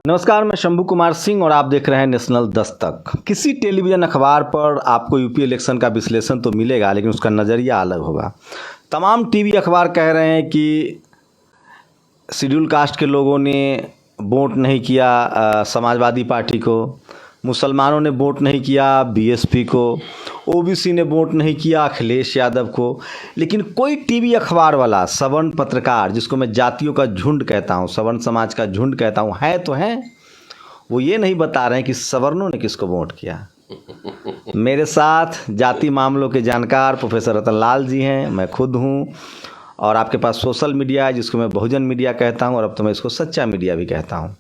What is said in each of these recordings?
नमस्कार, मैं शंभू कुमार सिंह और आप देख रहे हैं नेशनल दस्तक। किसी टेलीविज़न अखबार पर आपको यूपी इलेक्शन का विश्लेषण तो मिलेगा, लेकिन उसका नज़रिया अलग होगा। तमाम टीवी अखबार कह रहे हैं कि शेड्यूल कास्ट के लोगों ने वोट नहीं किया समाजवादी पार्टी को, मुसलमानों ने वोट नहीं किया बीएसपी को, ओबीसी ने वोट नहीं किया अखिलेश यादव को। लेकिन कोई टीवी अखबार वाला सवर्ण पत्रकार, जिसको मैं जातियों का झुंड कहता हूँ, सवर्ण समाज का झुंड कहता हूँ, है तो है, वो ये नहीं बता रहे हैं कि सवर्णों ने किसको वोट किया। मेरे साथ जाति मामलों के जानकार प्रोफेसर रतनलाल जी हैं, मैं खुद हूँ, और आपके पास सोशल मीडिया है जिसको मैं बहुजन मीडिया कहता हूँ, और अब तो मैं इसको सच्चा मीडिया भी कहता हूँ।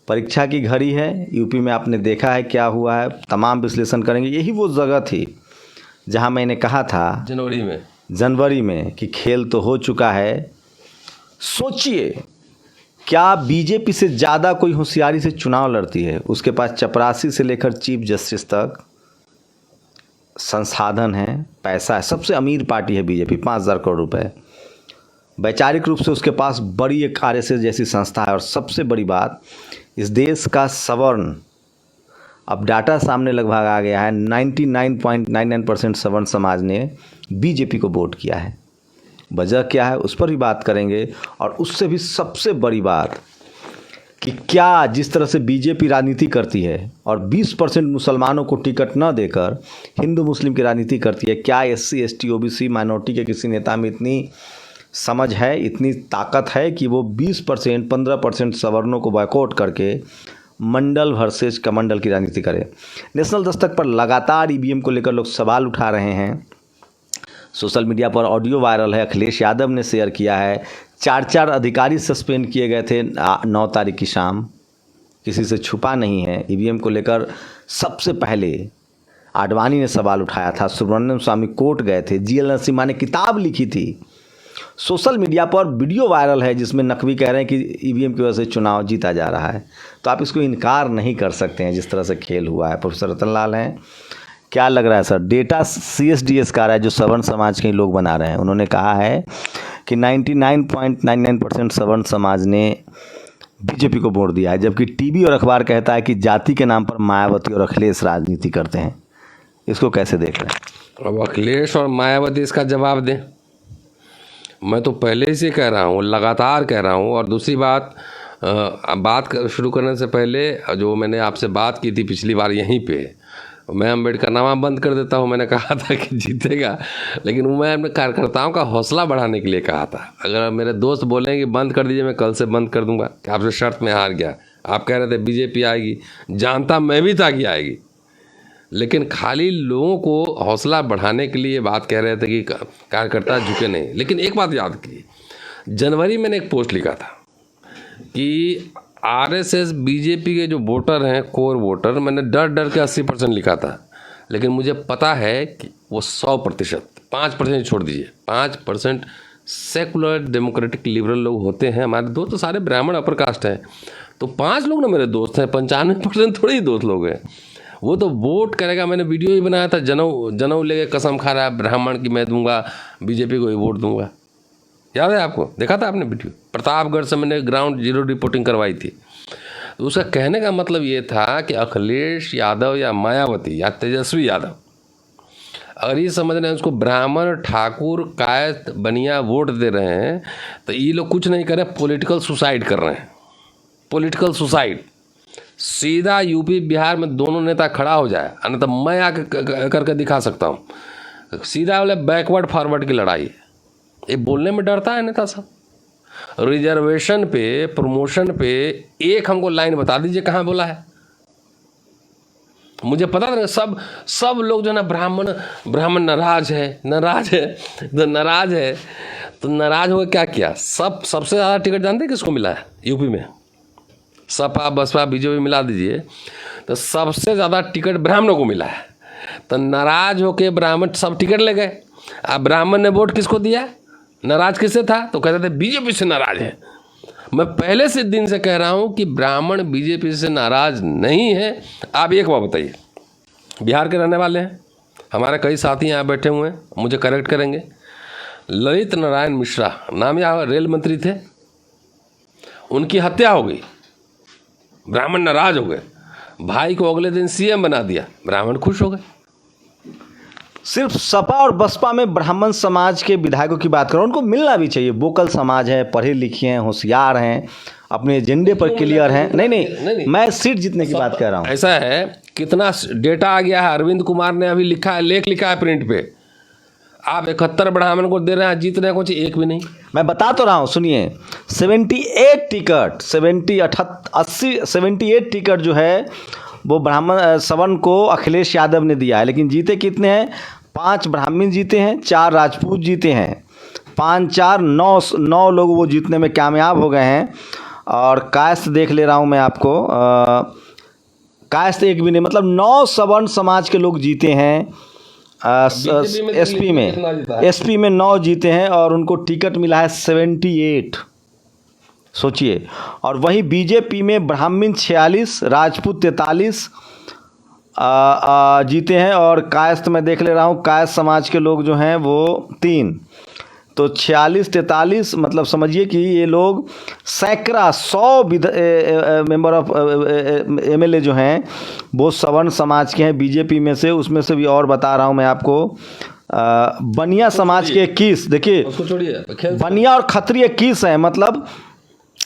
परीक्षा की घड़ी है, यूपी में आपने देखा है क्या हुआ है, तमाम विश्लेषण करेंगे। यही वो जगह थी जहां मैंने कहा था जनवरी में कि खेल तो हो चुका है। सोचिए, क्या बीजेपी से ज़्यादा कोई होशियारी से चुनाव लड़ती है? उसके पास चपरासी से लेकर चीफ जस्टिस तक संसाधन है, पैसा है, सबसे अमीर पार्टी है बीजेपी, 5,000 करोड़ रुपए। वैचारिक रूप से उसके पास बड़ी एक आरएसएस जैसी संस्था है, और सबसे बड़ी बात, इस देश का सवर्ण, अब डाटा सामने लगभग आ गया है, 99.99% सवर्ण समाज ने बीजेपी को वोट किया है। वजह क्या है उस पर भी बात करेंगे। और उससे भी सबसे बड़ी बात कि क्या जिस तरह से बीजेपी राजनीति करती है और 20% मुसलमानों को टिकट न देकर हिंदू मुस्लिम की राजनीति करती है, क्या एससी एसटी ओबीसी माइनॉरिटी के किसी नेता में इतनी समझ है, इतनी ताकत है कि वो 20% 15% सवर्णों को बॉयकॉट करके मंडल वर्सेस कमंडल की राजनीति करे। नेशनल दस्तक पर लगातार ईवीएम को लेकर लोग सवाल उठा रहे हैं। सोशल मीडिया पर ऑडियो वायरल है, अखिलेश यादव ने शेयर किया है। 4 अधिकारी सस्पेंड किए गए थे 9 तारीख की शाम, किसी से छुपा नहीं है। ईवीएम को लेकर सबसे पहले आडवाणी ने सवाल उठाया था, सुब्रमण्यम स्वामी कोर्ट गए थे, जीएल नरसिम्हा ने किताब लिखी थी। सोशल मीडिया पर वीडियो वायरल है जिसमें नकवी कह रहे हैं कि ईवीएम की वजह से चुनाव जीता जा रहा है। तो आप इसको इनकार नहीं कर सकते हैं जिस तरह से खेल हुआ है। प्रोफेसर रतनलाल हैं, क्या लग रहा है सर? डेटा CSDS का रहा है जो सवर्ण समाज के लोग बना रहे हैं। उन्होंने कहा है कि 99.99% सवर्ण समाज ने बीजेपी को वोट दिया है, जबकि टीवी और अखबार कहता है कि जाति के नाम पर मायावती और अखिलेश राजनीति करते हैं। इसको कैसे देख रहे हैं? अब अखिलेश और मायावती इसका जवाब दें। मैं तो पहले से कह रहा हूँ, लगातार कह रहा हूँ। और दूसरी बात, शुरू करने से पहले जो मैंने आपसे बात की थी पिछली बार यहीं पे, मैं अम्बेडकरनामा बंद कर देता हूँ। मैंने कहा था कि जीतेगा, लेकिन मैं अपने कार्यकर्ताओं का हौसला बढ़ाने के लिए कहा था। अगर मेरे दोस्त बोलें कि बंद कर दीजिए, मैं कल से बंद कर दूंगा कि आपसे शर्त में हार गया। आप कह रहे थे बीजेपी आएगी, जानता मैं भी था कि आएगी, लेकिन खाली लोगों को हौसला बढ़ाने के लिए बात कह रहे थे कि कार्यकर्ता झुके नहीं। लेकिन एक बात याद कीजिए, जनवरी मैंने एक पोस्ट लिखा था कि आरएसएस बीजेपी के जो वोटर हैं, कोर वोटर, मैंने डर डर के 80% लिखा था, लेकिन मुझे पता है कि वो 100%, 5% छोड़ दीजिए, 5% सेकुलर डेमोक्रेटिक लिबरल लोग होते हैं। हमारे दोस्त तो सारे ब्राह्मण अपर कास्ट हैं, तो 5 लोग ना मेरे दोस्त हैं, 95% थोड़े ही दोस्त लोग हैं। वो तो वोट करेगा। मैंने वीडियो ही बनाया था, जनऊ लेके कसम खा रहा है ब्राह्मण की मैं दूंगा, बीजेपी को ही वोट दूंगा। याद है आपको? देखा था आपने वीडियो? प्रतापगढ़ से मैंने ग्राउंड जीरो रिपोर्टिंग करवाई थी। तो उसका कहने का मतलब ये था कि अखिलेश यादव या मायावती या तेजस्वी यादव अगर ये समझ रहे हैं उसको ब्राह्मण ठाकुर कायस्थ बनिया वोट दे रहे हैं, तो ये लोग कुछ नहीं कर रहे, पॉलिटिकल सुसाइड कर रहे हैं। पॉलिटिकल सुसाइड सीधा यूपी बिहार में दोनों नेता खड़ा हो जाए, अन्यथा मैं आके करके दिखा सकता हूँ। सीधा वाले बैकवर्ड फॉरवर्ड की लड़ाई है। ये बोलने में डरता है नेता साहब। रिजर्वेशन पे, प्रमोशन पे एक हमको लाइन बता दीजिए कहाँ बोला है। मुझे पता था सब लोग जो है ना, ब्राह्मण नाराज है तो नाराज होकर क्या किया? सबसे ज़्यादा टिकट जानते हैं किसको मिला है यूपी में? सपा बसपा बीजेपी मिला दीजिए तो सबसे ज़्यादा टिकट ब्राह्मणों को मिला है। तो नाराज होके ब्राह्मण सब टिकट ले गए। अब ब्राह्मण ने वोट किसको दिया? नाराज किससे था? तो कहते थे बीजेपी से नाराज है। मैं पहले से दिन से कह रहा हूँ कि ब्राह्मण बीजेपी से नाराज नहीं है। आप एक बात बताइए, बिहार के रहने वाले हैं, हमारे कई साथी यहाँ बैठे हुए हैं, मुझे करेक्ट करेंगे। ललित नारायण मिश्रा नाम, यहाँ रेल मंत्री थे, उनकी हत्या हो गई। ब्राह्मण नाराज हो गए, भाई को अगले दिन सीएम बना दिया, ब्राह्मण खुश हो गए। सिर्फ सपा और बसपा में ब्राह्मण समाज के विधायकों की बात करो, उनको मिलना भी चाहिए। वोकल समाज है, पढ़े लिखे हैं, होशियार हैं, अपने एजेंडे पर क्लियर हैं। नहीं, मैं सीट जीतने की बात कर रहा हूँ। ऐसा है, कितना डेटा आ गया है, अरविंद कुमार ने अभी लिखा है, लेख लिखा है प्रिंट पे, आप 71 ब्राह्मण को दे रहे हैं, जीत रहे हैं कुछ एक भी नहीं। मैं बता तो रहा हूँ, सुनिए, 78 टिकट 78 टिकट जो है वो ब्राह्मण सवर्ण को अखिलेश यादव ने दिया है, लेकिन जीते कितने हैं? 5 ब्राह्मण जीते हैं, 4 राजपूत जीते हैं, 5 4 9 लोग वो जीतने में कामयाब हो गए हैं। और कास्ट देख ले रहा हूँ मैं आपको, कास्ट एक भी नहीं, मतलब 9 सवर्ण समाज के लोग जीते हैं। एसपी में 9 जीते हैं और उनको टिकट मिला है 78, सोचिए। और वहीं बीजेपी में ब्राह्मण 46, राजपूत 43 जीते हैं। और कायस्थ में देख ले रहा हूँ, कायस्थ समाज के लोग जो हैं वो 3, तो 46 43, मतलब समझिए कि ये लोग सैकड़ा 100 मेंबर ऑफ एमएलए जो हैं वो सवर्ण समाज के हैं बीजेपी में से। उसमें से भी और बता रहा हूँ मैं आपको, बनिया समाज के 21, देखिए बनिया और खत्रिय 21 हैं, मतलब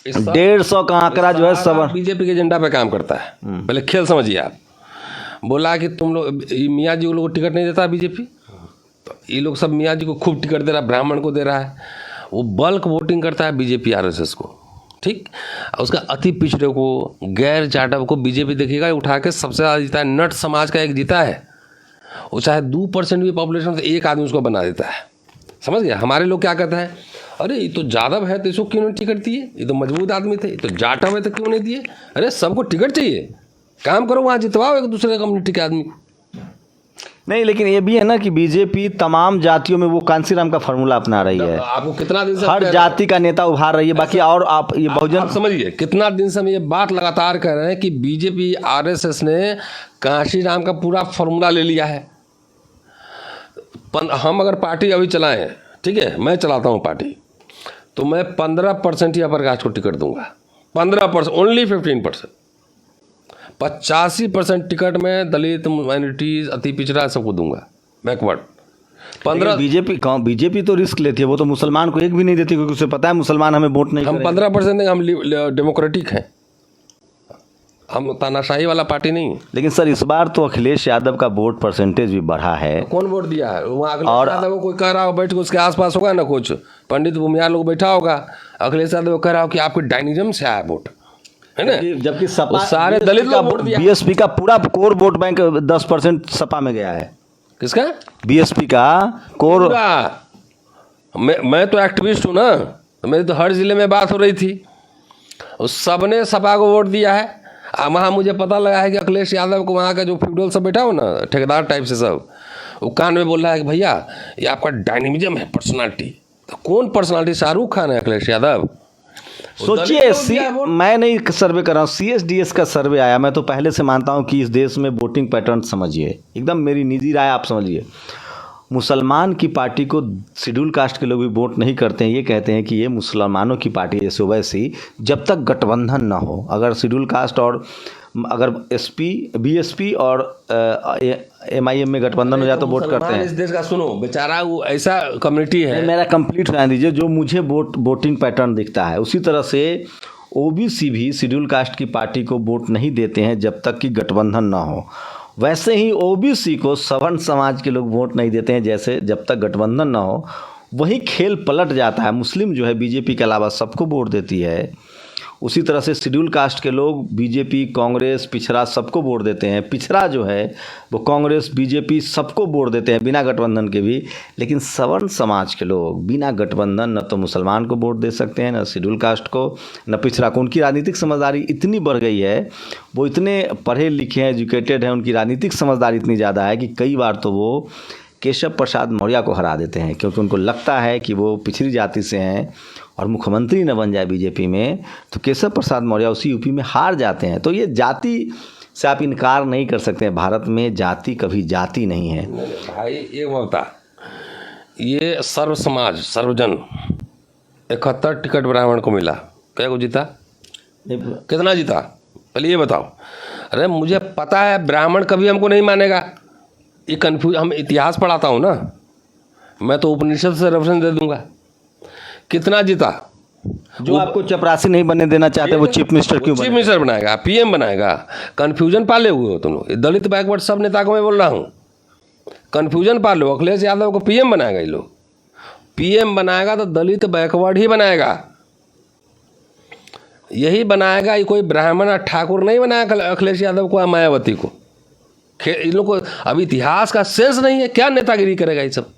150 का आंकड़ा जो है सवर्ण बीजेपी के एजेंडा पे काम करता है। पहले खेल समझिए आप, बोला कि तुम लोग मियाँ जी को टिकट नहीं देता बीजेपी, तो ये लोग सब मियाँ जी को खूब टिकट दे रहा है, ब्राह्मण को दे रहा है, वो बल्क वोटिंग करता है बीजेपी आरएसएस को, ठीक। उसका अति पिछड़े को, गैर जाटव को बीजेपी देखिएगा उठा के सबसे ज़्यादा जीता है। नट समाज का एक जीता है, वो चाहे 2% भी पॉपुलेशन से एक आदमी उसको बना देता है, समझ गया। हमारे लोग क्या कहते हैं, अरे ये तो जादव है तो इसको क्यों नहीं टिकट दिए, ये तो मजबूत आदमी थे, ये तो जाटव है तो क्यों नहीं दिए। अरे सबको टिकट चाहिए, काम करो वहाँ जितवाओ एक दूसरे कम्युनिटी के आदमी। नहीं, लेकिन ये भी है ना कि बीजेपी तमाम जातियों में वो कांसीराम का फार्मूला अपना रही है, आपको कितना दिन से हर जाति का नेता उभार रही है। बाकी और आप ये बहुजन समझिए, कितना दिन से हम ये बात लगातार कह रहे हैं कि बीजेपी आरएसएस ने कांशीराम का पूरा फार्मूला ले लिया है। हम अगर पार्टी अभी चलाएं, ठीक है, मैं चलाता हूँ पार्टी, तो मैं 15% ही अपर कास्ट को टिकट दूंगा, 15%, ओनली 15%। 85% टिकट में दलित, माइनॉरिटीज, अति पिछड़ा सबको दूंगा, बैकवर्ड। 15 बीजेपी तो रिस्क लेती है, वो तो मुसलमान को एक भी नहीं देती, क्योंकि उसे पता है मुसलमान हमें वोट नहीं हम 15% देंगे, हम डेमोक्रेटिक हैं, हम तानाशाही वाला पार्टी नहीं। लेकिन सर इस बार तो अखिलेश यादव का वोट परसेंटेज भी बढ़ा है। कौन वोट दिया है वहाँ? अखिलेश यादव कोई कह रहा हो बैठ के, उसके आसपास होगा ना कुछ पंडित भूमियार लोग बैठा होगा, अखिलेश यादव कह रहा हो कि आपके डायनिज्म से आया वोट, है ना। जबकि सपा सारे दलित लोग वोट दिया। बीएसपी का पूरा कोर वोट बैंक 10% सपा में गया है। किसका? बीएसपी का कोर। मैं तो एक्टिविस्ट हूँ ना, मेरी तो हर जिले में बात हो रही थी, उस सबने सपा को वोट दिया है। वहाँ मुझे पता लगा है कि अखिलेश यादव को वहाँ का जो फ्यूडल सब बैठा हो ना, ठेकेदार टाइप से सब, वो कान में बोल रहा है कि भैया ये आपका डायनेमिज्म है, पर्सनालिटी। तो कौन पर्सनालिटी? शाहरुख खान है अखिलेश यादव। सोचिए, मैं नहीं सर्वे कर रहा हूँ, CSDS का सर्वे आया। मैं तो पहले से मानता हूँ कि इस देश में वोटिंग पैटर्न समझिए, एकदम मेरी निजी राय आप समझिए, मुसलमान की पार्टी को शेड्यूल कास्ट के लोग भी वोट नहीं करते हैं। ये कहते हैं कि ये मुसलमानों की पार्टी है, जैसे वैसी जब तक गठबंधन ना हो। अगर शेड्यूल कास्ट और अगर BSP और MIM में गठबंधन हो जाए तो वोट करते हैं। इस देश का सुनो, बेचारा वो ऐसा कम्युनिटी है। मेरा कंप्लीट होने दीजिए। जो मुझे वोटिंग पैटर्न दिखता है, उसी तरह से OBC भी शेड्यूल कास्ट की पार्टी को वोट नहीं देते हैं जब तक कि गठबंधन ना हो। वैसे ही OBC को सवर्ण समाज के लोग वोट नहीं देते हैं जैसे जब तक गठबंधन ना हो। वही खेल पलट जाता है। मुस्लिम जो है बीजेपी के अलावा सबको वोट देती है। उसी तरह से शेड्यूल कास्ट के लोग बीजेपी, कांग्रेस, पिछड़ा सबको वोट देते हैं। पिछड़ा जो है वो कांग्रेस, बीजेपी सबको वोट देते हैं बिना गठबंधन के भी। लेकिन सवर्ण समाज के लोग बिना गठबंधन न तो मुसलमान को वोट दे सकते हैं, न शेड्यूल कास्ट को, न पिछड़ा को। उनकी राजनीतिक समझदारी इतनी बढ़ गई है, वो इतने पढ़े लिखे हैं, एजुकेटेड हैं, उनकी राजनीतिक समझदारी इतनी ज़्यादा है कि कई बार तो वो केशव प्रसाद मौर्य को हरा देते हैं, क्योंकि उनको लगता है कि वो पिछड़ी जाति से हैं और मुख्यमंत्री न बन जाए बीजेपी में तो केशव प्रसाद मौर्य उसी यूपी में हार जाते हैं। तो ये जाति से आप इनकार नहीं कर सकते हैं। भारत में जाति कभी जाति नहीं है भाई। एक बता, ये सर्व समाज, सर्वजन 71 टिकट ब्राह्मण को मिला, क्या को जीता? कितना जीता? पहले ये बताओ। अरे मुझे पता है ब्राह्मण कभी हमको नहीं मानेगा, ये कन्फ्यूज, हम इतिहास पढ़ाता हूँ ना, मैं तो उपनिषद से रेफरेंस दे दूंगा। कितना जीता? जो आपको चपरासी नहीं बनने देना चाहते वो चीफ मिनिस्टर क्यों चीफ बने? मिनिस्टर बनाएगा, पीएम बनाएगा। कन्फ्यूजन पाले हुए हो तुम लोग। दलित बैकवर्ड सब नेता को मैं बोल रहा हूँ, कन्फ्यूजन पाल लो। अखिलेश यादव को पीएम बनाएगा, ये लोग पीएम बनाएगा तो दलित बैकवर्ड ही बनाएगा, यही बनाएगा। ये कोई ब्राह्मण और ठाकुर नहीं बनाएगा अखिलेश यादव को या मायावती को। इन लोग को अभी इतिहास का सेंस नहीं है, क्या नेतागिरी करेगा ये सब।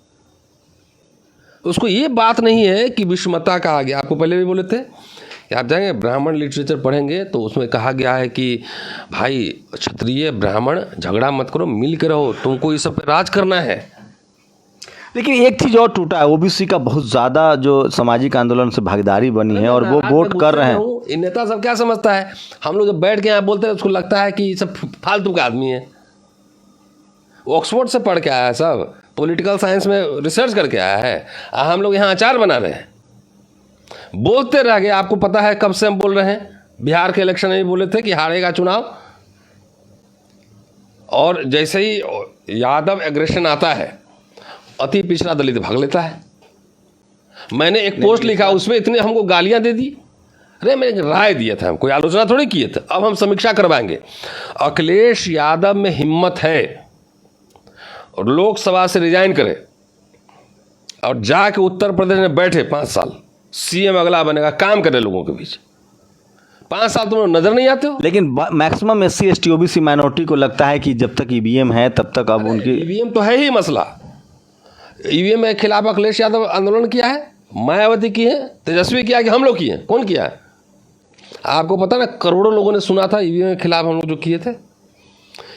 उसको ये बात नहीं है कि विषमता कहा गया। आपको पहले भी बोले थे कि आप जाएंगे ब्राह्मण लिटरेचर पढ़ेंगे तो उसमें कहा गया है कि भाई क्षत्रिय ब्राह्मण झगड़ा मत करो, मिल के रहो, तुमको ये सब पे राज करना है। लेकिन एक चीज और टूटा है, ओबीसी का बहुत ज्यादा जो सामाजिक आंदोलन से भागीदारी बनी है और वो वोट कर रहे हैं। ये नेता सब क्या समझता है, हम लोग जब बैठ के यहाँ बोलते हैं उसको लगता है कि ये सब फालतू का आदमी है। ऑक्सफोर्ड से पढ़ के आया है, सब पॉलिटिकल साइंस में रिसर्च करके आया है, हम लोग यहाँ अचार बना रहे हैं, बोलते रह गए। आपको पता है कब से हम बोल रहे हैं, बिहार के इलेक्शन में बोले थे कि हारेगा चुनाव, और जैसे ही यादव एग्रेशन आता है अति पिछड़ा दलित भाग लेता है। मैंने एक पोस्ट लिखा, उसमें इतने हमको गालियां दे दी। अरे मैंने एक राय दिया था, हम कोई आलोचना थोड़ी किए थे। अब हम समीक्षा करवाएंगे। अखिलेश यादव में हिम्मत है और लोकसभा से रिजाइन करे और जाके उत्तर प्रदेश में बैठे 5 साल, सीएम अगला बनेगा, काम करे लोगों के बीच। 5 साल तुम लोग नजर नहीं आते हो। लेकिन maximum SC ST OBC minority को लगता है कि जब तक ईवीएम है तब तक अब उनकी ईवीएम तो है ही मसला। ईवीएम के खिलाफ अखिलेश यादव आंदोलन किया है, मायावती की है, तेजस्वी किया कि हम लोग किए? कौन किया है? आपको पता ना, करोड़ों लोगों ने सुना था ईवीएम के खिलाफ हम लोग जो किए थे।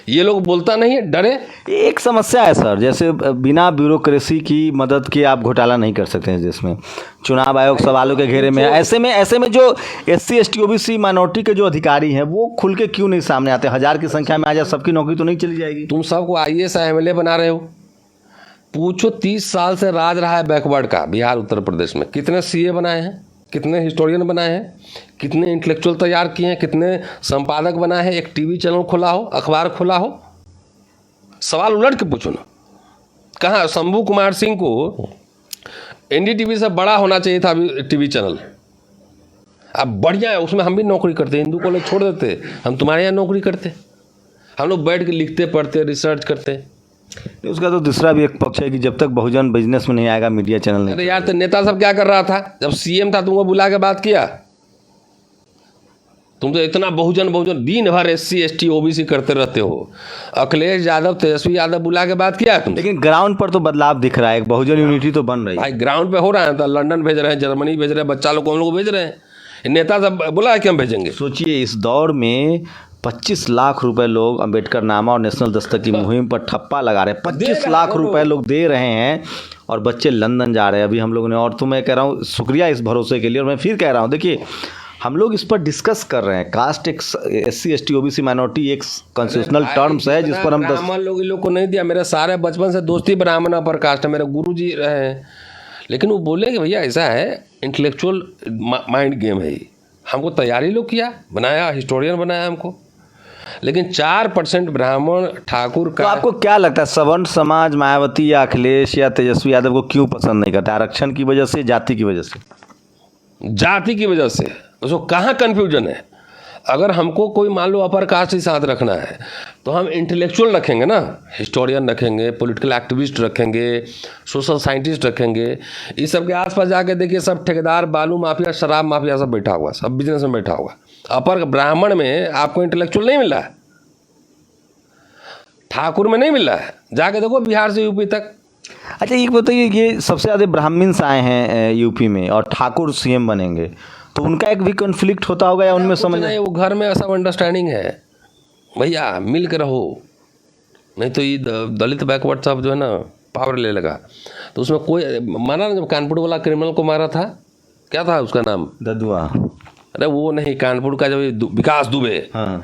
ये लोग बोलता नहीं है, डरे। एक समस्या है सर, जैसे बिना ब्यूरोक्रेसी की मदद के आप घोटाला नहीं कर सकते हैं, जिसमें चुनाव आयोग सवालों के घेरे में है। ऐसे में जो एससी एसटी ओबीसी माइनॉरिटी के जो अधिकारी हैं वो खुल के क्यों नहीं सामने आते? 1000 की संख्या में आ जाए, सबकी नौकरी तो नहीं चली जाएगी? तुम सबको IAS MLA बना रहे हो। पूछो 30 साल से राज रहा है बैकवर्ड का बिहार उत्तर प्रदेश में, कितने CA बनाए हैं, कितने हिस्टोरियन बनाए हैं, कितने इंटेलेक्चुअल तैयार किए हैं, कितने संपादक बनाए हैं, एक टीवी चैनल खोला हो, अखबार खोला हो। सवाल उलट के पूछो ना। कहाँ शंभू कुमार सिंह को NDTV से बड़ा होना चाहिए था अभी टीवी चैनल। अब बढ़िया है, उसमें हम भी नौकरी करते, हिंदू कॉलेज छोड़ देते, हम तुम्हारे यहाँ नौकरी करते। हम लोग बैठ के लिखते पढ़ते रिसर्च करते। उसका तो दूसरा भी एक पक्ष है कि जब तक बहुजन बिजनेस में नहीं आएगा मीडिया चैनल नहीं। अरे यार, तो नेता सब क्या कर रहा था जब CM था? तुमको बुला के बात किया? तुम तो इतना बहुजन दिन भर SC ST OBC करते रहते हो। अखिलेश यादव तेजस्वी यादव बुला के बात किया तुम? लेकिन ग्राउंड पर तो बदलाव दिख रहा है, एक बहुजन यूनिटी तो बन रही है। भाई ग्राउंड पे हो रहा है, तो लंदन भेज रहे हैं, जर्मनी भेज रहे हैं, बच्चा लोग को हम लोग भेज रहे हैं। नेता सब बोला है कि हम भेजेंगे। सोचिए इस दौर में 25 लाख रुपए लोग अंबेडकर नामा और नेशनल दस्तक की मुहिम पर ठप्पा लगा रहे हैं। 25 लाख रुपए लोग दे रहे हैं और बच्चे लंदन जा रहे हैं। अभी हम लोगों ने, और तो मैं कह रहा हूँ शुक्रिया इस भरोसे के लिए। और मैं फिर कह रहा हूँ, देखिए हम लोग इस पर डिस्कस कर रहे हैं। कास्ट एक SC ST OBC माइनॉरिटी एक कॉन्स्टिट्यूशनल टर्म्स है जिस पर हम ब्राह्मण लोग इन लोग को नहीं दिया। मेरे सारे बचपन से दोस्ती ब्राह्मण अपर कास्ट है, मेरे गुरु जी रहे हैं। लेकिन वो बोले कि भैया ऐसा है, इंटेलेक्चुअल माइंड गेम है, हमको तैयारी लोग किया, बनाया, हिस्टोरियन बनाया हमको। लेकिन 4% ब्राह्मण ठाकुर का। तो आपको क्या लगता है सवर्ण समाज मायावती या अखिलेश या तेजस्वी यादव को क्यों पसंद नहीं करता? आरक्षण की वजह से, जाति की वजह से? जाति की वजह से। उसको कहाँ कन्फ्यूजन है? अगर हमको कोई मान लो अपर कास्ट के साथ रखना है तो हम इंटेलेक्चुअल रखेंगे ना, हिस्टोरियन रखेंगे, पॉलिटिकल एक्टिविस्ट रखेंगे, सोशल साइंटिस्ट रखेंगे। इस सब के आसपास जाके देखिए, सब ठेकेदार, बालू माफिया, शराब माफिया सब बैठा हुआ, सब बिजनेस में बैठा हुआ। अपर ब्राह्मण में आपको इंटेलेक्चुअल नहीं मिल रहा है, ठाकुर में नहीं मिल रहा है। जाके देखो बिहार से यूपी तक। अच्छा ये बताइए, ये सबसे ज़्यादा ब्राह्मण्स आए हैं यूपी में और ठाकुर CM बनेंगे, तो उनका एक भी कॉन्फ्लिक्ट होता होगा या उनमें समझ नहीं? वो घर में सब अंडरस्टैंडिंग है भैया, मिल के रहो, नहीं तो ये दलित बैकवर्ड सब जो है ना पावर ले लगा। तो उसमें कोई मारा ना, जब कानपुर वाला क्रिमिनल को मारा था, क्या था उसका नाम? ददुआ। अरे वो नहीं, कानपुर का जब विकास दुबे, हाँ,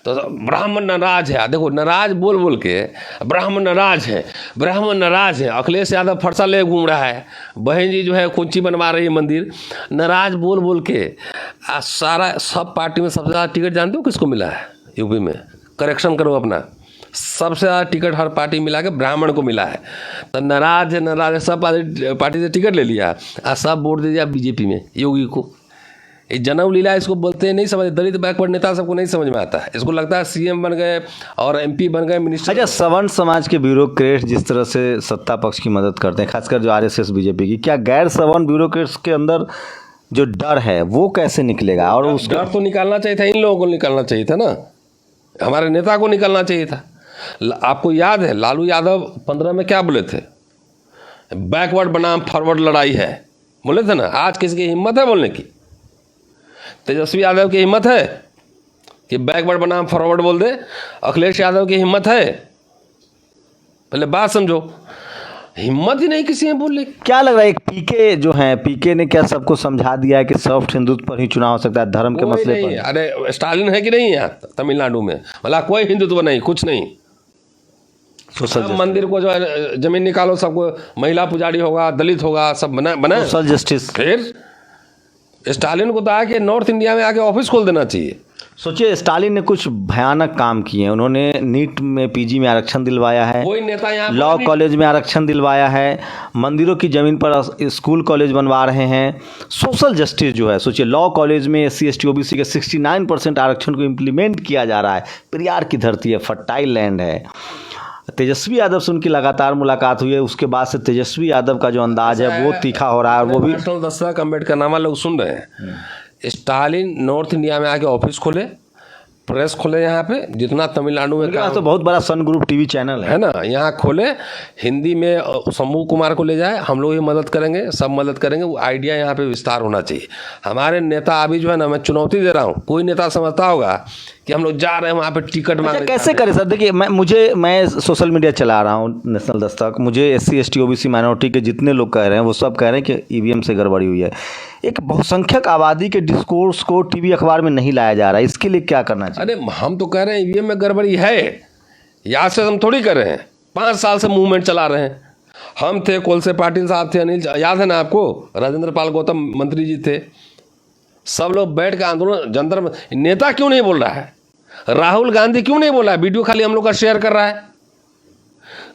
तो ब्राह्मण नाराज है, देखो नाराज बोल बोल के ब्राह्मण नाराज है, ब्राह्मण नाराज है। अखिलेश यादव फरसा ले घूम रहा है, बहन जी जो है कुंची बनवा रही है मंदिर, नाराज बोल बोल के सारा सब पार्टी में सबसे ज़्यादा टिकट जानते हो किसको मिला है यूपी में? करेक्शन करो अपना, सबसे ज़्यादा टिकट हर पार्टी मिला के ब्राह्मण को मिला है। तो नाराज है, सब पार्टी से टिकट ले लिया और सब वोट दे दिया बीजेपी में योगी को। ये जन्म लीला इसको बोलते हैं, नहीं समझ, दलित बैकवर्ड नेता सबको नहीं समझ में आता है। इसको लगता है सीएम बन गए और एमपी बन गए, मिनिस्टर। अच्छा, सवर्ण समाज के ब्यूरोक्रेट जिस तरह से सत्ता पक्ष की मदद करते हैं, खासकर जो आरएसएस बीजेपी की, क्या गैर सवर्ण ब्यूरोक्रेट्स के अंदर जो डर है वो कैसे निकलेगा? और उस डर तो निकालना चाहिए था, इन लोगों को निकालना चाहिए था ना, हमारे नेता को निकालना चाहिए था। आपको याद है लालू यादव 15 में क्या बोले थे? बैकवर्ड बनाम फॉरवर्ड लड़ाई है, बोले थे ना। आज किसी की हिम्मत है बोलने की? तेजस्वी यादव की हिम्मत है कि बैकवर्ड बनाम फॉरवर्ड बोल दे? अखिलेश यादव की हिम्मत है? पहले बात समझो, हिम्मत ही नहीं किसी में बोलने। क्या लग रहा है, एक पीके जो है, पीके ने क्या सबको समझा दिया है कि सॉफ्ट हिंदुत्व पर ही चुनाव हो सकता है, धर्म के मसले पर? अरे स्टालिन है कि नहीं यहाँ तमिलनाडु में? मतलब कोई हिंदुत्व नहीं, कुछ नहीं। सब मंदिर को जो है जमीन निकालो, सबको महिला पुजारी होगा, दलित होगा, सब बना सोशल जस्टिस। फिर स्टालिन को तो आके नॉर्थ इंडिया में आके ऑफिस खोल देना चाहिए। सोचिए, स्टालिन ने कुछ भयानक काम किए हैं। उन्होंने नीट में पीजी में आरक्षण दिलवाया है, कोई नेता यहाँ लॉ कॉलेज में आरक्षण दिलवाया है, मंदिरों की ज़मीन पर स्कूल कॉलेज बनवा रहे हैं। सोशल जस्टिस जो है, सोचिए लॉ कॉलेज में SC ST OBC के 69% आरक्षण को इम्प्लीमेंट किया जा रहा है। पेरियार की धरती है, फर्टाइल लैंड है। तेजस्वी यादव से उनकी लगातार मुलाकात हुई है, उसके बाद से तेजस्वी यादव का जो अंदाज है वो तीखा हो रहा है। वो भी नेशनल दस्तक अम्बेडकरनामा लोग सुन रहे हैं। स्टालिन नॉर्थ इंडिया में आके ऑफिस खोले, प्रेस खोले, यहाँ पे जितना तमिलनाडु में तो बहुत बड़ा सन ग्रुप टीवी चैनल है ना, यहाँ खोले, हिंदी में शंभू कुमार को ले जाए, हम लोग ही मदद करेंगे, सब मदद करेंगे। वो आइडिया यहाँ पे विस्तार होना चाहिए। हमारे नेता अभी जो है ना, मैं चुनौती दे रहा हूँ, कोई नेता समझता होगा कि हम लोग जा रहे हैं वहाँ पे टिकट मांगने। कैसे करें सर? देखिए, मैं सोशल मीडिया चला रहा हूँ, नेशनल दस्तक, मुझे SC ST OBC माइनॉरिटी के जितने लोग कह रहे हैं वो सब कह रहे हैं कि EVM से गड़बड़ी हुई है। एक बहुसंख्यक आबादी के डिस्कोर्स को टीवी अखबार में नहीं लाया जा रहा है, इसके लिए क्या करना चाहिए? अरे हम तो कह रहे हैं EVM में गड़बड़ी है, याद से हम थोड़ी कर रहे हैं। 5 साल से मूवमेंट चला रहे हैं। हम थे, कोलसे पाटिल साहब थे, अनिल, याद है ना आपको, राजेंद्र पाल गौतम मंत्री जी थे, सब लोग बैठ के आंदोलन जंतर में। नेता क्यों नहीं बोल रहा है? राहुल गांधी क्यों नहीं बोला है? वीडियो खाली हम लोग का शेयर कर रहा है।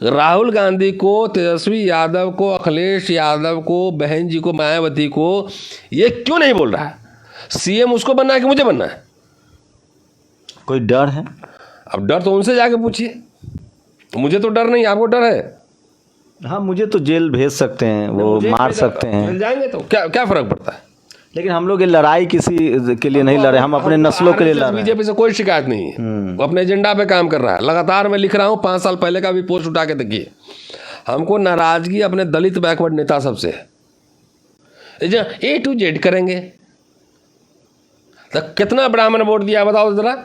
राहुल गांधी को, तेजस्वी यादव को, अखिलेश यादव को, बहन जी को, मायावती को, ये क्यों नहीं बोल रहा है? CM उसको बनना है कि मुझे बनना है? कोई डर है? अब डर तो उनसे जाके पूछिए, मुझे तो डर नहीं, आपको डर है? हाँ, मुझे तो जेल भेज सकते हैं, वो मार सकते हैं, मिल जाएंगे तो क्या फर्क पड़ता है? लेकिन हम लोग ये लड़ाई किसी के लिए नहीं लड़ रहे, हम अपने नस्लों के लिए लड़ रहे हैं। बीजेपी से कोई शिकायत नहीं है, वो अपने एजेंडा पे काम कर रहा है। लगातार मैं लिख रहा हूँ, 5 साल पहले का भी पोस्ट उठा के देखिए। हमको नाराजगी अपने दलित बैकवर्ड नेता सबसे है। A to Z करेंगे तो कितना ब्राह्मण वोट दिया बताओ जरा?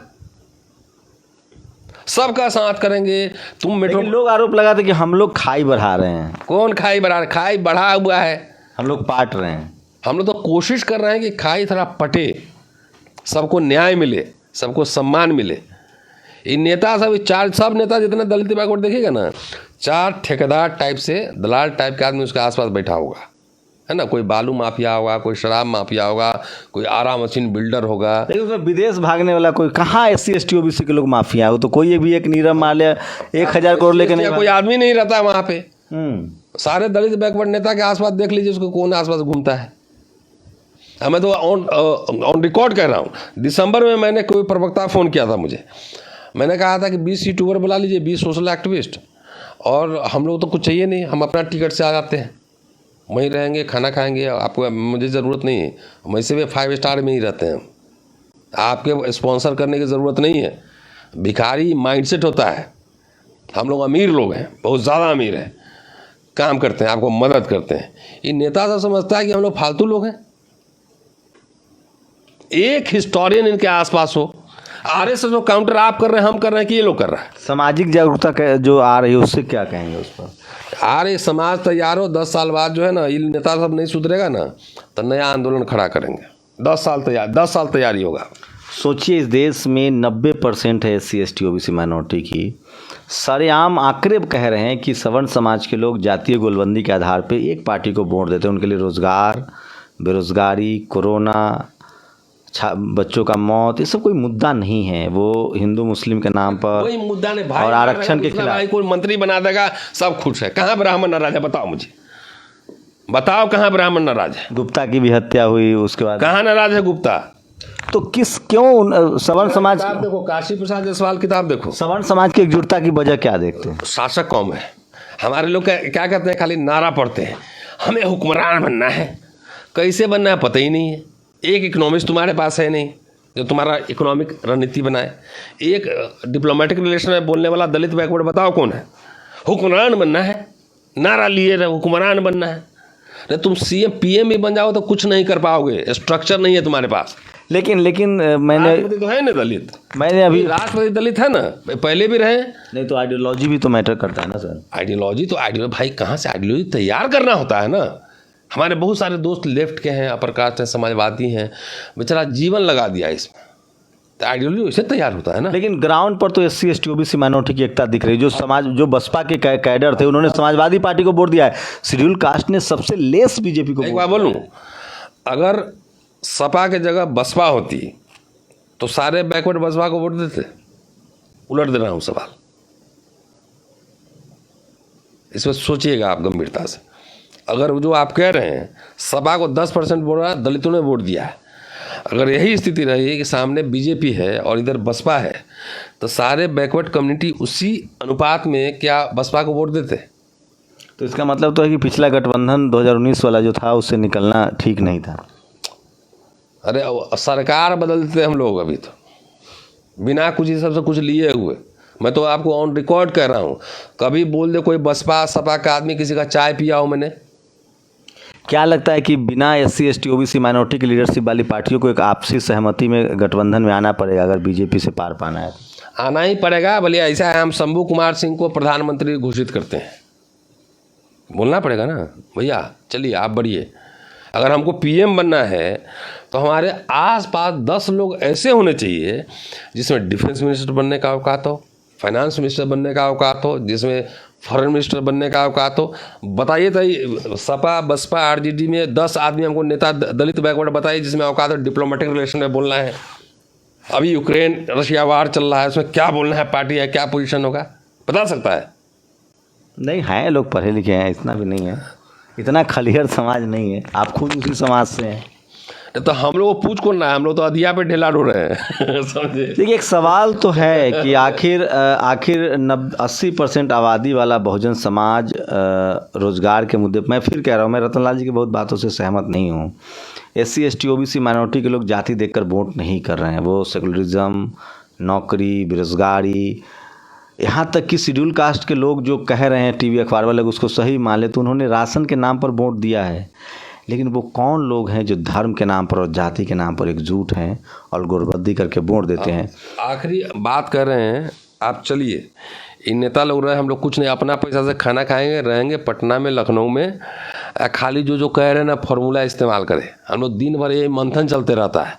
सबका साथ करेंगे। तुम मेट्रो, लोग आरोप लगाते कि हम लोग खाई बढ़ा रहे हैं। कौन खाई बढ़ा? खाई बढ़ा हुआ है, हम लोग पाट रहे हैं। हम लोग तो कोशिश कर रहे हैं कि खाई थोड़ा पटे, सबको न्याय मिले, सबको सम्मान मिले। इन नेता सब नेता जितने दलित बैकवर्ड देखिएगा ना, 4 ठेकेदार टाइप से, दलाल टाइप के आदमी उसके आसपास बैठा होगा, है ना। कोई बालू माफिया होगा, कोई शराब माफिया होगा, कोई आरा मशीन बिल्डर होगा। लेकिन उसमें विदेश भागने वाला कोई कहाँ SC ST OBC के लोग माफिया हो? तो कोई भी एक नीरव माल्या 1000 करोड़ लेके नहीं, कोई आदमी नहीं रहता वहाँ पे। सारे दलित बैकवर्ड नेता के आसपास देख लीजिए, उसको कौन आसपास घूमता है। मैं तो ऑन रिकॉर्ड कह रहा हूँ। दिसंबर में मैंने कोई प्रवक्ता फ़ोन किया था मुझे, मैंने कहा था कि 20 यूट्यूबर बुला लीजिए, 20 सोशल एक्टिविस्ट, और हम लोग तो कुछ चाहिए नहीं, हम अपना टिकट से आ जाते हैं, वहीं रहेंगे, खाना खाएंगे, आपको मुझे ज़रूरत नहीं है। वैसे भी 5 स्टार में ही रहते हैं, आपके स्पॉन्सर करने की ज़रूरत नहीं है। भिखारी माइंडसेट होता है, हम लोग अमीर लोग हैं, बहुत ज़्यादा अमीर हैं, काम करते हैं, आपको मदद करते हैं। ये नेता सब समझता है कि हम लोग फालतू लोग हैं। एक हिस्टोरियन इनके आसपास हो, RSS जो काउंटर आप कर रहे हैं, हम कर रहे हैं कि ये लोग कर रहा है। सामाजिक जागरूकता जो आ रही है उससे क्या कहेंगे उस पर? अरे समाज तैयार हो, 10 साल बाद जो है ना, ये नेता सब नहीं सुधरेगा ना, तो नया आंदोलन खड़ा करेंगे। 10 साल तैयारी होगा। सोचिए इस देश में 90% है SC ST OBC माइनॉरिटी की, सरेआम आंकड़े कह रहे हैं कि सवर्ण समाज के लोग जातीय गोलबंदी के आधार पे एक पार्टी को वोट देते हैं। उनके लिए रोजगार, बेरोजगारी, कोरोना, बच्चों का मौत, ये सब कोई मुद्दा नहीं है। वो हिंदू मुस्लिम के नाम पर कोई मुद्दा नहीं भाई, और आरक्षण के खिलाफ भाई कोई मंत्री बना देगा सब खुश है। कहाँ ब्राह्मण नाराज है बताओ मुझे, बताओ कहाँ ब्राह्मण नाराज है? गुप्ता की भी हत्या हुई, उसके बाद कहाँ नाराज है गुप्ता? तो क्यों सवर्ण समाज, किताब देखो, काशी प्रसाद जायसवाल किताब देखो। सवर्ण समाज की एकजुटता की वजह क्या देखते हैं? शासक कौन है? हमारे लोग क्या कहते हैं, खाली नारा पढ़ते हैं, हमें हुक्मरान बनना है। कैसे बनना है पता ही नहीं है। एक इकोनॉमिस्ट तुम्हारे पास है नहीं जो तुम्हारा इकोनॉमिक रणनीति बनाए। एक डिप्लोमेटिक रिलेशन में बोलने वाला दलित बैकवर्ड बताओ कौन है? हुक्मरान बनना है, नारा लिए रहे हुक्मरान बनना है। नहीं तुम CM PM भी बन जाओ तो कुछ नहीं कर पाओगे, स्ट्रक्चर नहीं है तुम्हारे पास। लेकिन मैंने राष्ट्रपति तो है ना दलित, मैंने अभी राष्ट्रपति दलित है ना, पहले भी रहे। नहीं तो आइडियोलॉजी भी तो मैटर करता है ना सर। आइडियोलॉजी भाई कहाँ से आइडियोलॉजी तैयार करना होता है ना। हमारे बहुत सारे दोस्त लेफ्ट के हैं, अपर कास्ट हैं, समाजवादी हैं, बेचारा जीवन लगा दिया इसमें, तो आइडियोलॉजी वैसे तैयार होता है ना। लेकिन ग्राउंड पर तो SC ST OBC माइनॉरिटी की एकता दिख रही है। जो बसपा के कैडर थे उन्होंने समाजवादी पार्टी को वोट दिया है। शेड्यूल कास्ट ने सबसे लेस बीजेपी को। एक बात बोलूं, अगर सपा के जगह बसपा होती तो सारे बैकवर्ड बसपा को वोट देते? उलट दे रहा हूं सवाल, इसमें सोचिएगा आप गंभीरता से। अगर जो आप कह रहे हैं सपा को 10% वोट रहा, दलितों ने वोट दिया है, अगर यही स्थिति रही कि सामने बीजेपी है और इधर बसपा है, तो सारे बैकवर्ड कम्युनिटी उसी अनुपात में क्या बसपा को वोट देते? तो इसका मतलब तो है कि पिछला गठबंधन 2019 वाला जो था उससे निकलना ठीक नहीं था। अरे सरकार बदलते हम लोग अभी तो बिना कुछ ही सबसे कुछ लिए हुए। मैं तो आपको ऑन रिकॉर्ड कह रहा हूँ, कभी बोल दे कोई बसपा सपा का आदमी किसी का चाय पिया हो मैंने? क्या लगता है कि बिना SC ST OBC माइनॉरिटी की लीडरशिप वाली पार्टियों को एक आपसी सहमति में गठबंधन में आना पड़ेगा अगर बीजेपी से पार पाना है? आना ही पड़ेगा। भले ऐसा है हम शंभू कुमार सिंह को प्रधानमंत्री घोषित करते हैं, बोलना पड़ेगा ना भैया चलिए आप बढ़िए। अगर हमको PM बनना है तो हमारे आसपास 10 लोग ऐसे होने चाहिए जिसमें डिफेंस मिनिस्टर बनने का औकात हो, फाइनेंस मिनिस्टर बनने का औकात हो, जिसमें फॉरेन मिनिस्टर बनने का औकात हो। बताइए तो सपा बसपा RJD में 10 आदमी हमको नेता दलित बैकवर्ड बताइए जिसमें औकात हो डिप्लोमेटिक रिलेशन में बोलना है। अभी यूक्रेन रशिया वार चल रहा है, उसमें क्या बोलना है, पार्टी है, क्या पोजीशन होगा, बता सकता है? नहीं है, लोग पढ़े लिखे हैं, इतना भी नहीं है, इतना खलिहर समाज नहीं है। आप खुद उसी समाज से हैं। तो हम लोग को पूछ कौन रहा है, हम लोग तो अधिया पे ढेला ढो रहे हैं समझे। देखिए एक सवाल तो है कि आखिर 80% आबादी वाला बहुजन समाज रोजगार के मुद्दे, मैं फिर कह रहा हूँ, मैं रतनलाल जी की बहुत बातों से सहमत नहीं हूँ। SC ST OBC माइनॉरिटी के लोग जाति देखकर वोट नहीं कर रहे हैं, वो सेकुलरिज्म, नौकरी, बेरोजगारी, यहाँ तक कि शेड्यूल कास्ट के लोग जो कह रहे हैं TV अखबार वाले उसको सही मान ले तो उन्होंने राशन के नाम पर वोट दिया है। लेकिन वो कौन लोग हैं जो धर्म के नाम पर और जाति के नाम पर एकजुट हैं और गोरबद्दी करके वोट देते हैं? आखिरी बात कर रहे हैं आप, चलिए इन नेता लोग रहे, हम लोग कुछ नहीं, अपना पैसा से खाना खाएंगे, रहेंगे पटना में, लखनऊ में, खाली जो कह रहे हैं ना फॉर्मूला इस्तेमाल करें। हम लोग दिन भर ये मंथन चलते रहता है,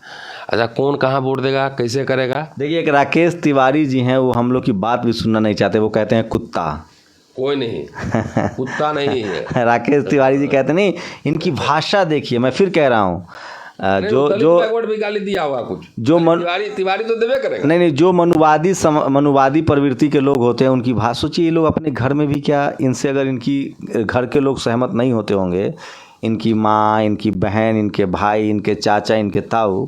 अच्छा कौन कहाँ वोट देगा, कैसे करेगा। देखिए एक राकेश तिवारी जी हैं, वो हम लोग की बात भी सुनना नहीं चाहते, वो कहते हैं कुत्ता। कोई नहीं कुत्ता नहीं है राकेश तिवारी जी कहते नहीं, इनकी भाषा देखिए, मैं फिर कह रहा हूँ जो भी गाली दिया होगा कुछ, जो तिवारी तो देवे करेगा। नहीं जो मनुवादी प्रवृत्ति के लोग होते हैं उनकी भाषा, सोचिए ये लोग अपने घर में भी क्या, इनसे अगर इनकी घर के लोग सहमत नहीं होते होंगे, इनकी माँ, इनकी बहन, इनके भाई, इनके चाचा, इनके ताऊ,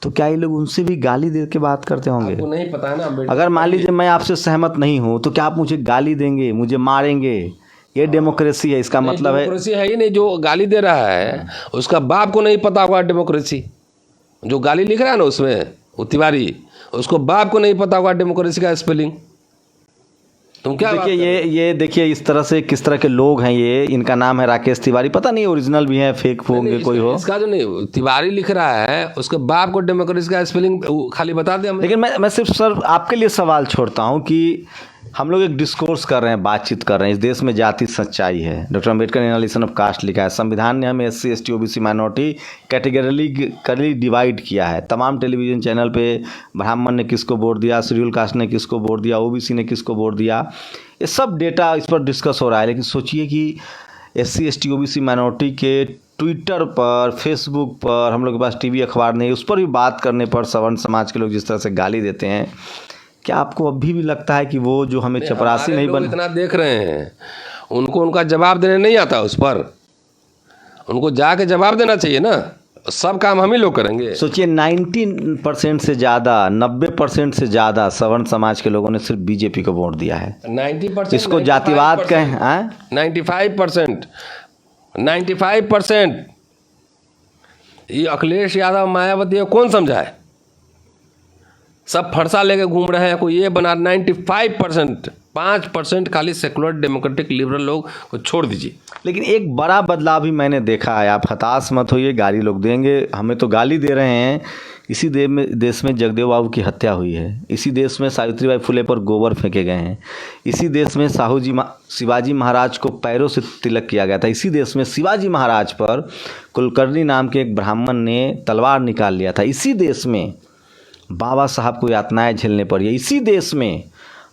तो क्या ये लोग उनसे भी गाली दे के बात करते होंगे? आपको नहीं पता है ना। अगर मान लीजिए मैं आपसे सहमत नहीं हूँ तो क्या आप मुझे गाली देंगे, मुझे मारेंगे? ये डेमोक्रेसी है, इसका मतलब है। डेमोक्रेसी है ही नहीं, जो गाली दे रहा है उसका बाप को नहीं पता होगा डेमोक्रेसी। जो गाली लिख रहा है ना उसमें वो तिवारी, उसको बाप को नहीं पता होगा डेमोक्रेसी का स्पेलिंग। तुम क्या देखिए ये देखिए इस तरह से किस तरह के लोग हैं ये। इनका नाम है राकेश तिवारी, पता नहीं ओरिजिनल भी है फेक होंगे कोई हो। इसका जो नहीं तिवारी लिख रहा है उसके बाप को डेमोक्रेसी का स्पेलिंग खाली बता दे। लेकिन मैं सिर्फ सर आपके लिए सवाल छोड़ता हूँ कि हम लोग एक डिस्कोर्स कर रहे हैं, बातचीत कर रहे हैं। इस देश में जाति सच्चाई है। डॉक्टर अम्बेडकर ने एनालिसिस ऑफ कास्ट लिखा है। संविधान ने हमें SC ST OBC minority categorically divide किया है। तमाम टेलीविज़न चैनल पे ब्राह्मण ने किसको वोट दिया, शेड्यूल कास्ट ने किसको वोट दिया, OBC ने किसको वोट दिया, ये सब डेटा इस पर डिस्कस हो रहा है। लेकिन सोचिए कि SC ST OBC माइनॉरिटी के ट्विटर पर, फेसबुक पर, हम लोग के पास टीवी अखबार नहीं, उस पर भी बात करने पर सवर्ण समाज के लोग जिस तरह से गाली देते हैं, क्या आपको अभी भी लगता है कि वो जो हमें चपरासी नहीं बन, इतना देख रहे हैं, उनको उनका जवाब देने नहीं आता उस पर, उनको जाके जवाब देना चाहिए ना। सब काम हम ही लोग करेंगे। सोचिए 90% से ज़्यादा, 90% से ज़्यादा सवर्ण समाज के लोगों ने सिर्फ बीजेपी को वोट दिया है। 90%, इसको जातिवाद कहें, 95%। ये अखिलेश यादव, मायावती को कौन समझाए? सब फरसा लेके घूम रहे हैं। कोई ये बना 95%, 5% खाली सेकुलर डेमोक्रेटिक लिबरल लोग को छोड़ दीजिए। लेकिन एक बड़ा बदलाव भी मैंने देखा है। आप हताश मत होइए, गाली लोग देंगे, हमें तो गाली दे रहे हैं। इसी देश में जगदेव बाबू की हत्या हुई है। इसी देश में सावित्रीबाई फुले पर गोबर फेंके गए हैं। इसी देश में शिवाजी महाराज को पैरों से तिलक किया गया था। इसी देश में शिवाजी महाराज पर कुलकर्णी नाम के एक ब्राह्मण ने तलवार निकाल लिया था। इसी देश में बाबा साहब को यातनाएं झेलने पड़ी है। इसी देश में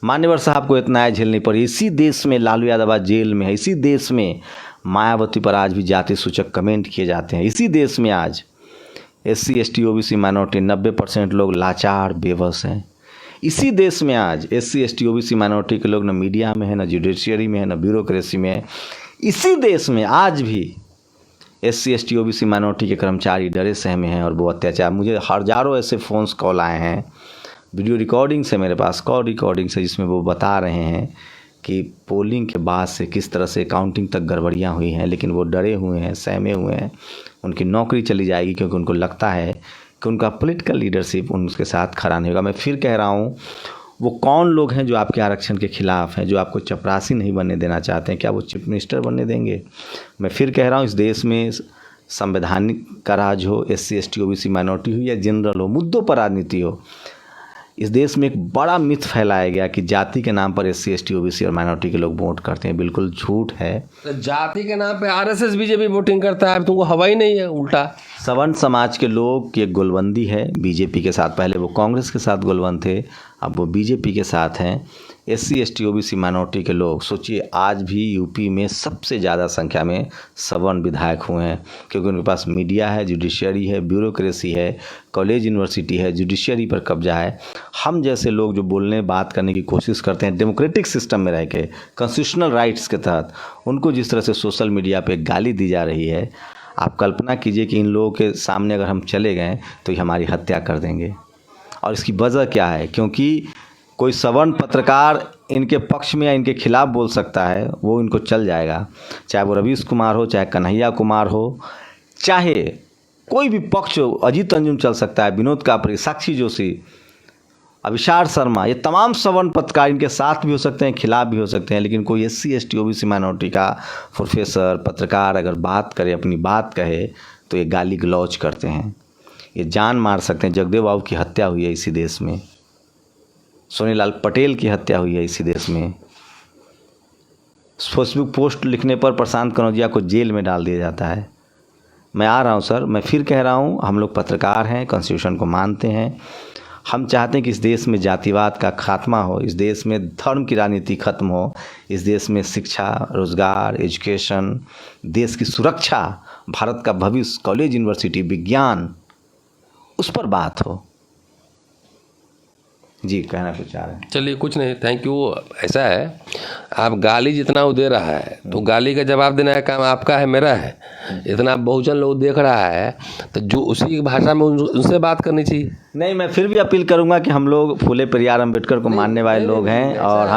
मान्यवर साहब को यातनाएं झेलनी पड़ी। इसी देश में लालू यादव आज जेल में है। इसी देश में मायावती पर आज भी जाति सूचक कमेंट किए जाते हैं। इसी देश में आज SC ST OBC माइनॉरिटी 90% लोग लाचार बेबस हैं। इसी देश में आज SC ST OBC माइनॉरिटी के लोग न मीडिया में है, न जुडिशियरी में है, न ब्यूरोक्रेसी में है। इसी देश में आज भी SC ST OBC माइनॉरिटी के कर्मचारी डरे सहमे हैं और वो अत्याचार। मुझे हज़ारों ऐसे फ़ोन्स कॉल आए हैं, वीडियो रिकॉर्डिंग से मेरे पास, कॉल रिकॉर्डिंग से, जिसमें वो बता रहे हैं कि पोलिंग के बाद से किस तरह से काउंटिंग तक गड़बड़ियाँ हुई हैं, लेकिन वो डरे हुए हैं, सहमे हुए हैं। उनकी नौकरी चली जाएगी क्योंकि उनको लगता है कि उनका पॉलिटिकल लीडरशिप उनके साथ खड़ा नहीं होगा। मैं फिर कह रहा हूँ, वो कौन लोग हैं जो आपके आरक्षण के खिलाफ हैं, जो आपको चपरासी नहीं बनने देना चाहते हैं? क्या वो चीफ मिनिस्टर बनने देंगे? मैं फिर कह रहा हूँ, इस देश में संवैधानिक का राज हो, SC ST OBC माइनॉरिटी हो या जनरल हो, मुद्दों पर राजनीति हो, इस देश में एक बड़ा मिथ फैलाया गया कि जाति के नाम पर SC ST OBC और माइनॉरिटी के लोग वोट करते हैं। बिल्कुल झूठ है। तो जाति के नाम पे RSS BJP वोटिंग करता है, तुमको हवा ही नहीं है। उल्टा सवर्ण समाज के लोग की एक गोलबंदी है बीजेपी के साथ। पहले वो कांग्रेस के साथ गोलबंद थे, अब वो बीजेपी के साथ हैं। SC ST OBC माइनॉरिटी के लोग, सोचिए आज भी यूपी में सबसे ज़्यादा संख्या में सवर्ण विधायक हुए हैं, क्योंकि उनके पास मीडिया है, जुडिशियरी है, ब्यूरोक्रेसी है, कॉलेज यूनिवर्सिटी है, जुडिशियरी पर कब्जा है। हम जैसे लोग जो बोलने बात करने की कोशिश करते हैं डेमोक्रेटिक सिस्टम में रह के, कॉन्स्टिट्यूशनल राइट्स के तहत, उनको जिस तरह से सोशल मीडिया पे गाली दी जा रही है, आप कल्पना कीजिए कि इन लोगों के सामने अगर हम चले गए तो ये हमारी हत्या कर देंगे। और इसकी वजह क्या है? क्योंकि कोई सवर्ण पत्रकार इनके पक्ष में या इनके खिलाफ बोल सकता है, वो इनको चल जाएगा। चाहे वो रवीश कुमार हो, चाहे कन्हैया कुमार हो, चाहे कोई भी पक्ष हो, अजीत अंजुम चल सकता है, विनोद कापरी, साक्षी जोशी, अभिषार शर्मा, ये तमाम सवर्ण पत्रकार इनके साथ भी हो सकते हैं, खिलाफ भी हो सकते हैं। लेकिन कोई SC ST OBC माइनॉरिटी का प्रोफेसर, पत्रकार अगर बात करे, अपनी बात कहे, तो ये गाली गलौज करते हैं, ये जान मार सकते हैं। जगदेव बाबू की हत्या हुई है इसी देश में, सोनीलाल पटेल की हत्या हुई है इसी देश में। फेसबुक पोस्ट लिखने पर प्रशांत कनौजिया को जेल में डाल दिया जाता है। मैं आ रहा हूँ सर, मैं फिर कह रहा हूँ, हम लोग पत्रकार हैं, कॉन्स्टिट्यूशन को मानते हैं। हम चाहते हैं कि इस देश में जातिवाद का खात्मा हो, इस देश में धर्म की राजनीति खत्म हो, इस देश में शिक्षा, रोजगार, एजुकेशन, देश की सुरक्षा, भारत का भविष्य, कॉलेज यूनिवर्सिटी, विज्ञान, उस पर बात हो। जी, कहना कुछ चाह रहे हैं? चलिए, कुछ नहीं, थैंक यू। ऐसा है, आप गाली जितना वो दे रहा है, तो गाली का जवाब देना का काम आपका है, मेरा है। इतना बहुजन लोग देख रहा है, तो जो उसी भाषा में उनसे बात करनी चाहिए। नहीं, मैं फिर भी अपील करूंगा कि हम लोग फूले पेरियार अम्बेडकर को मानने वाले लोग हैं, और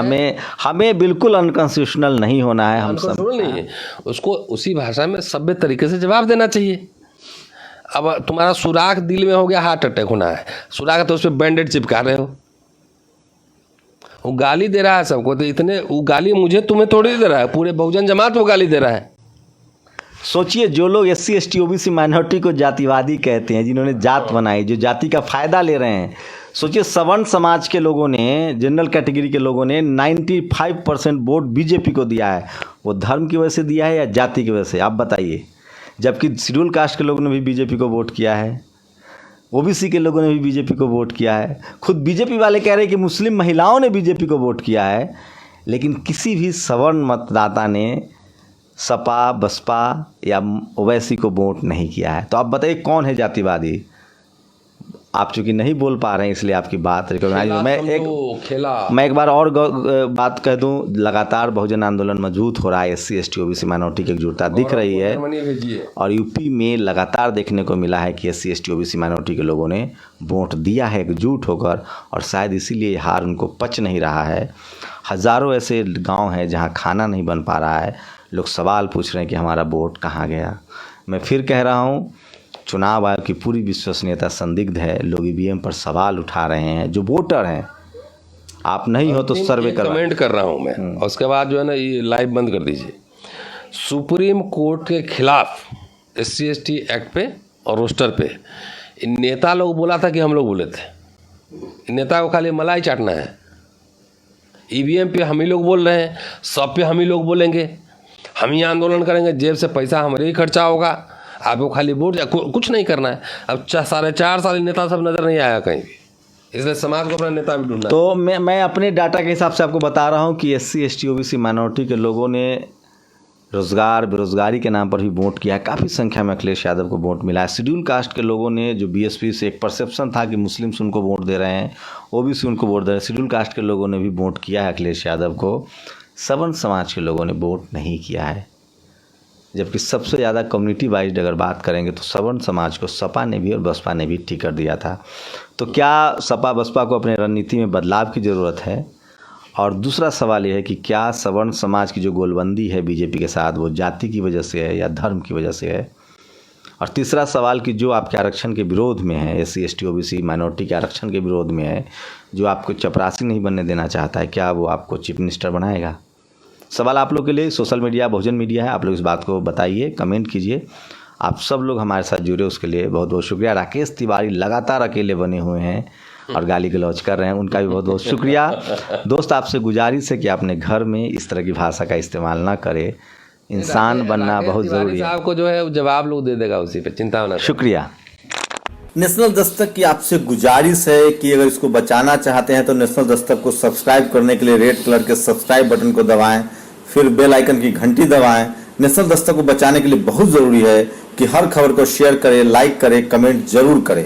हमें बिल्कुल अनकॉन्स्टिट्यूशनल नहीं होना है। हम सब नहीं है, उसको उसी भाषा में सभ्य तरीके से जवाब देना चाहिए। अब तुम्हारा सुराख दिल में हो गया, हार्ट अटैक होना है, सुराख तो उस पर बैंडेड चिपका रहे हो। वो गाली दे रहा है सबको, तो इतने वो गाली मुझे तुम्हें थोड़ी दे रहा है, पूरे बहुजन जमात वो गाली दे रहा है। सोचिए, जो लोग SC ST OBC माइनॉरिटी को जातिवादी कहते हैं, जिन्होंने जात बनाई, जो जाति का फ़ायदा ले रहे हैं, सोचिए सवर्ण समाज के लोगों ने, जनरल कैटेगरी के लोगों ने 95% वोट बीजेपी को दिया है। वो धर्म की वजह से दिया है या जाति की वजह से, आप बताइए। जबकि शेड्यूल कास्ट के लोगों ने भी बीजेपी को वोट किया है, ओबीसी के लोगों ने भी बीजेपी को वोट किया है। खुद बीजेपी वाले कह रहे हैं कि मुस्लिम महिलाओं ने बीजेपी को वोट किया है, लेकिन किसी भी सवर्ण मतदाता ने सपा, बसपा या ओवैसी को वोट नहीं किया है। तो आप बताइए कौन है जातिवादी? आप चूंकि नहीं बोल पा रहे हैं इसलिए आपकी बात रिकॉग्नाइज। मैं एक बार और बात कह दूं, लगातार बहुजन आंदोलन मजबूत हो रहा है, SC ST OBC माइनॉरिटी की एकजुटता दिख रही है। और यूपी में लगातार देखने को मिला है कि SC ST OBC माइनॉरिटी के लोगों ने वोट दिया है एकजुट होकर, और शायद इसीलिए हार उनको पच नहीं रहा है। हज़ारों ऐसे गाँव हैं जहाँ खाना नहीं बन पा रहा है, लोग सवाल पूछ रहे हैं कि हमारा वोट कहाँ गया। मैं फिर कह रहा हूँ, चुनाव आयोग की पूरी विश्वसनीयता संदिग्ध है। लोग EVM पर सवाल उठा रहे हैं, जो वोटर हैं। आप नहीं हो तो सर्वे कमेंट कर रहा हूं मैं, और उसके बाद जो है ना ये लाइव बंद कर दीजिए। सुप्रीम कोर्ट के खिलाफ SC ST एक्ट पे और रोस्टर पे इन नेता लोग बोला था कि हम लोग बोले थे, इन नेता को खाली मलाई चाटना है। EVM पे हम ही लोग बोल रहे हैं, सब पे हम ही लोग बोलेंगे, हम ही आंदोलन करेंगे, जेब से पैसा हमारे ही खर्चा होगा, आपको खाली वोट कुछ नहीं करना है। अब 4.5 साल नेता सब नज़र नहीं आया कहीं भी, इसलिए समाज को अपना नेता भी ढूंढना। तो मैं अपने डाटा के हिसाब से आपको बता रहा हूँ कि SC ST OBC माइनॉरिटी के लोगों ने रोज़गार, बेरोज़गारी के नाम पर भी वोट किया है। काफ़ी संख्या में अखिलेश यादव को वोट मिला है। शेड्यूल कास्ट के लोगों ने, जो BSP से एक परसेप्शन था कि मुस्लिम्स उनको वोट दे रहे हैं, OBC उनको वोट दे रहे हैं, शेड्यूल कास्ट के लोगों ने भी वोट किया है अखिलेश यादव को। सवर्ण समाज के लोगों ने वोट नहीं किया है। जबकि सबसे ज़्यादा कम्युनिटी वाइज अगर बात करेंगे तो सवर्ण समाज को सपा ने भी और बसपा ने भी टिकट दिया था। तो क्या सपा बसपा को अपने रणनीति में बदलाव की ज़रूरत है? और दूसरा सवाल यह है कि क्या सवर्ण समाज की जो गोलबंदी है बीजेपी के साथ, वो जाति की वजह से है या धर्म की वजह से है? और तीसरा सवाल कि जो आपके आरक्षण के विरोध में है, SC ST OBC माइनॉरिटी के आरक्षण के विरोध में है, जो आपको चपरासी नहीं बनने देना चाहता है, क्या वो आपको चीफ मिनिस्टर बनाएगा? सवाल आप लोग के लिए। सोशल मीडिया बहुजन मीडिया है, आप लोग इस बात को बताइए, कमेंट कीजिए। आप सब लोग हमारे साथ जुड़े उसके लिए बहुत बहुत शुक्रिया। राकेश तिवारी लगातार अकेले बने हुए हैं और गाली गलौज कर रहे हैं, उनका भी बहुत बहुत शुक्रिया। दोस्त, आपसे गुजारिश है कि अपने घर में इस तरह की भाषा का इस्तेमाल ना करें। इंसान बनना बहुत ज़रूरी है। आपको जो है जवाब लोग दे देगा उसी पे, चिंता ना। शुक्रिया। नेशनल दस्तक की आपसे गुजारिश है कि अगर इसको बचाना चाहते हैं तो नेशनल दस्तक को सब्सक्राइब करने के लिए रेड कलर के सब्सक्राइब बटन को दबाएं, फिर बेल आइकन की घंटी दबाएं। नेशनल दस्तक को बचाने के लिए बहुत ज़रूरी है कि हर खबर को शेयर करें, लाइक करें, कमेंट जरूर करें।